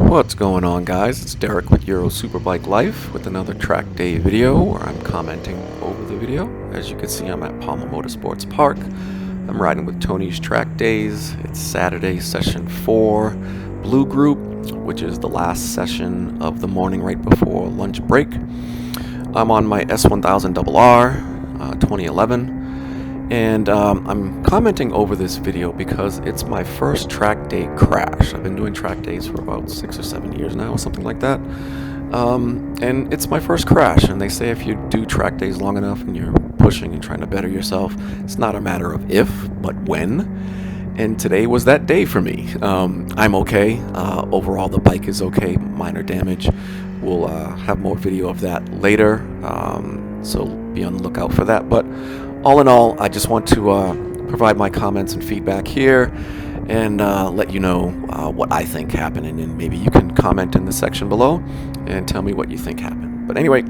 What's going on, guys? It's Derrick with Euro Superbike Life with another track day video where I'm commenting over the video. As you can see, I'm at Palma Motorsports Park. I'm riding with Tony's Trackdays. It's Saturday, session 4, Blue Group, which is the last session of the morning right before lunch break. I'm on my S1000RR 2011. And I'm commenting over this video because it's my first track day crash. I've been doing track days for about 6 or 7 years now, something like that. And it's my first crash. And they say if you do track days long enough and you're pushing and trying to better yourself, it's not a matter of if, but when. And today was that day for me. I'm okay. Overall, the bike is okay. Minor damage. We'll have more video of that later. So be on the lookout for that. But all in all, I just want to provide my comments and feedback here and let you know what I think happened, and then maybe you can comment in the section below and tell me what you think happened. But anyway,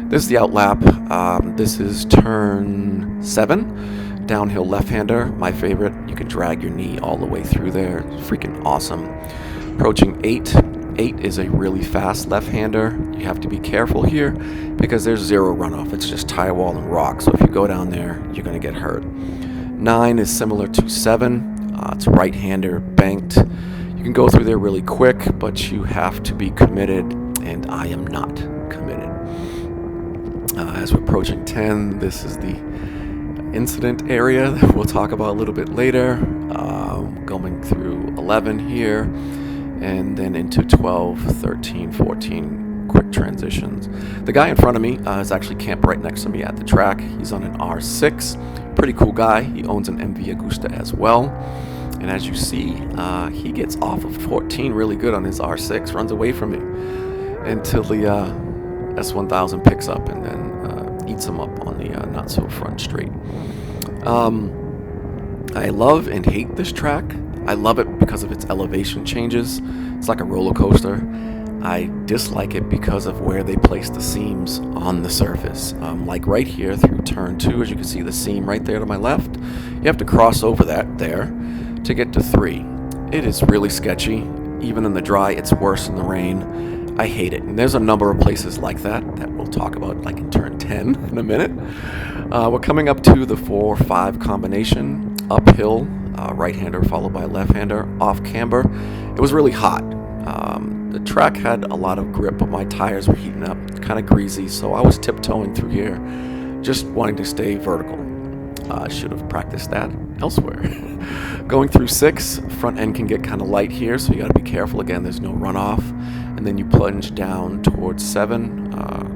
this is the outlap. This is turn 7, downhill left-hander, my favorite. You can drag your knee all the way through there. It's freaking awesome. Approaching 8. 8 is a really fast left-hander. You have to be careful here because there's zero runoff. It's just tire wall and rock. So if you go down there, you're going to get hurt. 9 is similar to 7. It's right-hander banked. You can go through there really quick, but you have to be committed, and I am not committed. As we're approaching 10, this is the incident area that we'll talk about a little bit later. Going through 11 here. And then into 12, 13, 14 quick transitions. The guy in front of me is actually camped right next to me at the track. He's on an R6. Pretty cool guy. He owns an MV Agusta as well. And as you see, he gets off of 14 really good on his R6, runs away from me until the S1000 picks up and then eats him up on the not so front straight. I love and hate this track. I love it because of its elevation changes. It's like a roller coaster. I dislike it because of where they place the seams on the surface. Like right here through turn 2, as you can see the seam right there to my left. You have to cross over that there to get to 3. It is really sketchy. Even in the dry, it's worse in the rain. I hate it. And there's a number of places like that we'll talk about, like in turn 10 in a minute. We're coming up to the 4-5 combination, uphill. Right-hander followed by left-hander, off camber. It was really hot. The track had a lot of grip, but my tires were heating up, kind of greasy, so I was tiptoeing through here, just wanting to stay vertical. I should have practiced that elsewhere. Going through 6, front end can get kind of light here, so you got to be careful. Again, there's no runoff. And then you plunge down towards 7.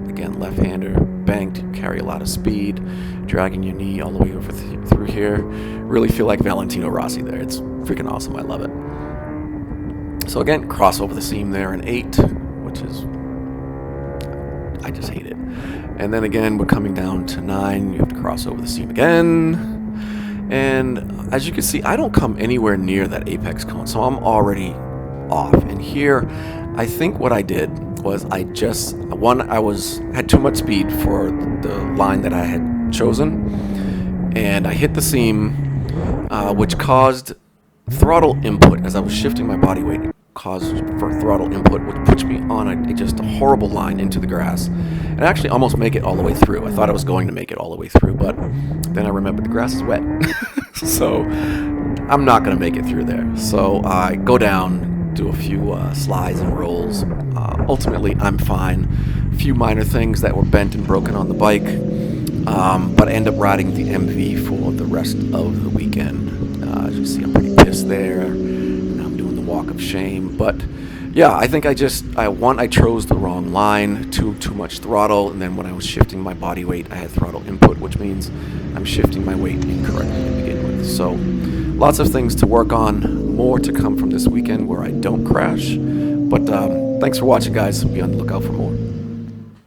Again, left-hander, banked, you carry a lot of speed, dragging your knee all the way over through here. Really feel like Valentino Rossi there. It's freaking awesome. I love it. So again, cross over the seam there in 8, which is, I just hate it. And then again, we're coming down to 9. You have to cross over the seam again. And as you can see, I don't come anywhere near that apex cone, so I'm already off. And here, I think what I did was I had too much speed for the line that I had chosen, and I hit the seam, which caused throttle input as I was shifting my body weight. Caused for throttle input, which puts me on just a horrible line into the grass, and actually almost make it all the way through. I thought I was going to make it all the way through, but then I remembered the grass is wet, so I'm not going to make it through there. So I go down, do a few slides and rolls. Ultimately, I'm fine. A few minor things that were bent and broken on the bike, but I end up riding the MV for the rest of the weekend. As you see, I'm pretty pissed there. Walk of shame. But yeah, I think I chose the wrong line, too much throttle, and then when I was shifting my body weight, I had throttle input, which means I'm shifting my weight incorrectly to begin with. So lots of things to work on, more to come from this weekend where I don't crash. But thanks for watching, guys. Be on the lookout for more.